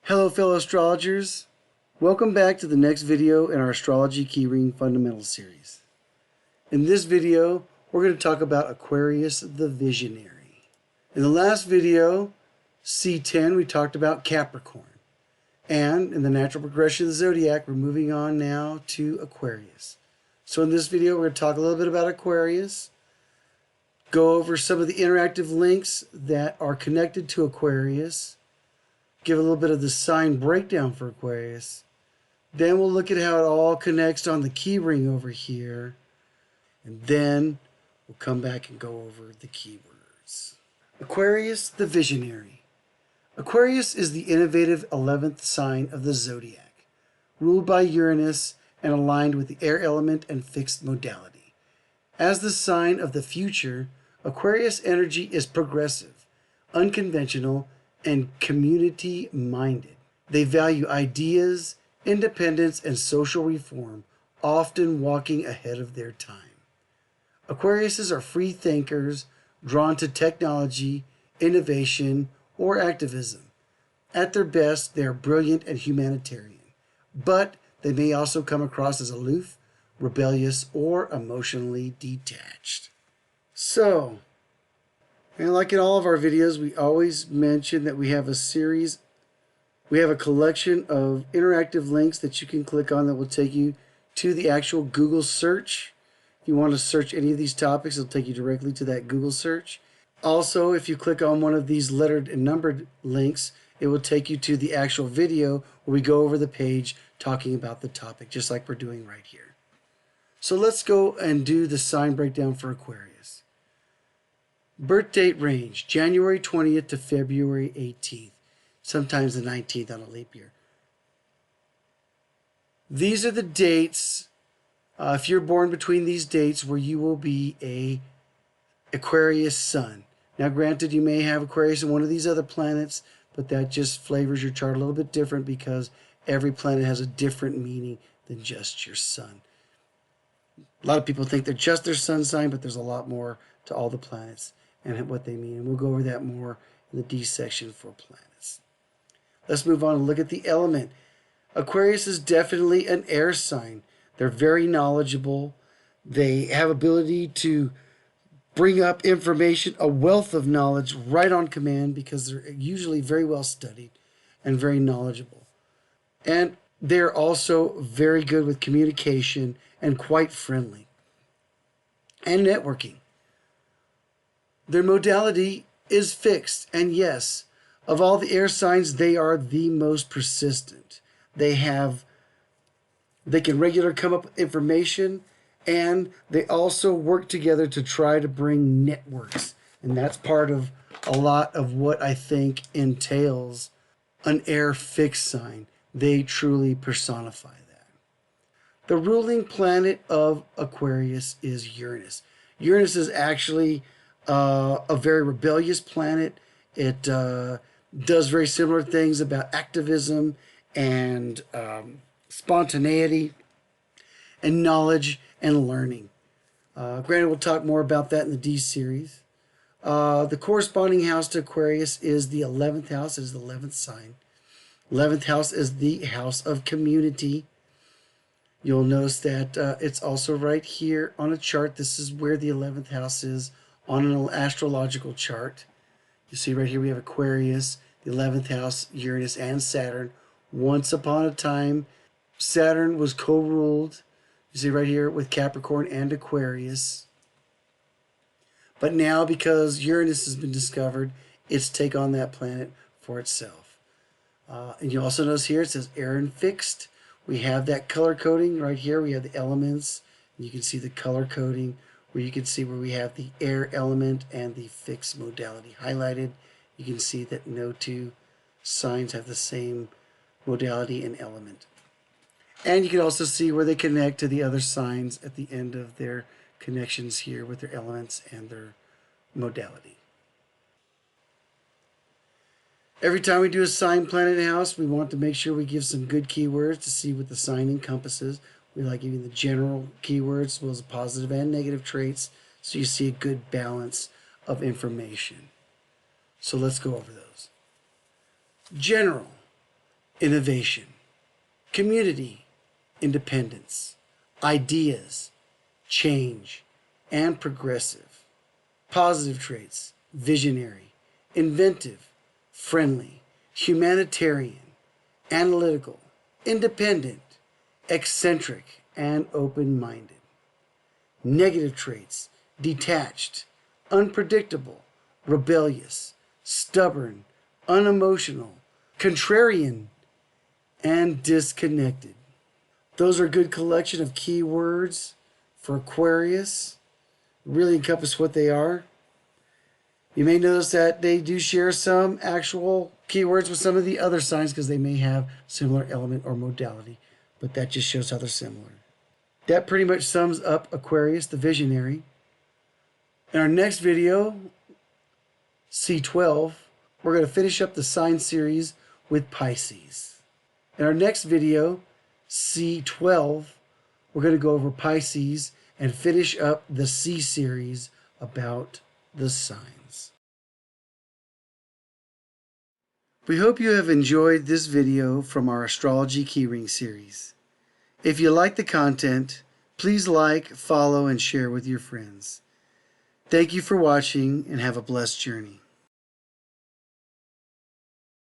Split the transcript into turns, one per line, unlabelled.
Hello fellow astrologers, welcome back to the next video in our Astrology Keyring Fundamentals series. In this video, we're going to talk about Aquarius the Visionary. In the last video, C10, we talked about Capricorn. And in the natural progression of the Zodiac, we're moving on now to Aquarius. So in this video, we're going to talk a little bit about Aquarius, go over some of the interactive links that are connected to Aquarius, give a little bit of the sign breakdown for Aquarius. Then we'll look at how it all connects on the key ring over here. And then we'll come back and go over the keywords. Aquarius the Visionary. Aquarius is the innovative 11th sign of the Zodiac, ruled by Uranus and aligned with the air element and fixed modality. As the sign of the future, Aquarius energy is progressive, unconventional, and community-minded. They value ideas, independence, and social reform, often walking ahead of their time. Aquariuses are free thinkers, drawn to technology, innovation, or activism. At their best, they are brilliant and humanitarian, but they may also come across as aloof, rebellious, or emotionally detached. So, and like in all of our videos, we always mention that we have a collection of interactive links that you can click on that will take you to the actual Google search. If you want to search any of these topics, it'll take you directly to that Google search. Also, if you click on one of these lettered and numbered links, it will take you to the actual video where we go over the page talking about the topic, just like we're doing right here. So let's go and do the sign breakdown for Aquarius. Birth date range, January 20th to February 18th, sometimes the 19th on a leap year. These are the dates, if you're born between these dates, where you will be a Aquarius sun. Now granted, you may have Aquarius in one of these other planets, but that just flavors your chart a little bit different because every planet has a different meaning than just your sun. A lot of people think they're just their sun sign, but there's a lot more to all the planets and what they mean. And we'll go over that more in the D section for planets. Let's move on and look at the element. Aquarius is definitely an air sign. They're very knowledgeable. They have ability to bring up information, a wealth of knowledge right on command because they're usually very well studied and very knowledgeable. And they're also very good with communication and quite friendly. And networking. Their modality is fixed, and yes, of all the air signs, they are the most persistent. They can regularly come up with information, and they also work together to try to bring networks. And that's part of a lot of what I think entails an air fixed sign. They truly personify that. The ruling planet of Aquarius is Uranus. Uranus is actually a very rebellious planet. It does very similar things about activism and spontaneity and knowledge and learning. Granted, we'll talk more about that in the D series. The corresponding house to Aquarius is the 11th house. It is the 11th sign. 11th house is the house of community. You'll notice that it's also right here on a chart. This is where the 11th house is on an astrological chart. You see right here we have Aquarius, the 11th house, Uranus, and Saturn. Once upon a time, Saturn was co-ruled, you see right here, with Capricorn and Aquarius. But now, because Uranus has been discovered, it's take on that planet for itself. And you also notice here it says air and fixed. We have that color coding right here. We have the elements. You can see the color coding where you can see where we have the air element and the fixed modality highlighted. You can see that no two signs have the same modality and element. And you can also see where they connect to the other signs at the end of their connections here with their elements and their modality. Every time we do a sign, planet, and house, we want to make sure we give some good keywords to see what the sign encompasses. We like giving the general keywords as well as positive and negative traits so you see a good balance of information. So let's go over those. General. innovation, community, independence, ideas, change, and progressive. Positive traits, visionary, inventive, friendly, humanitarian, analytical, independent, eccentric, and open-minded. Negative traits, detached, unpredictable, rebellious, stubborn, unemotional, contrarian, and disconnected. Those are a good collection of keywords for Aquarius. Really encompass what they are. You may notice that they do share some actual keywords with some of the other signs because they may have similar element or modality, but that just shows how they're similar. That pretty much sums up Aquarius, the visionary. In our next video, C12, we're going to finish up the sign series with Pisces. In our next video, C12, we're going to go over Pisces and finish up the C series about the signs. We hope you have enjoyed this video from our Astrology Keyring series. If you like the content, please like, follow, and share with your friends. Thank you for watching and have a blessed journey.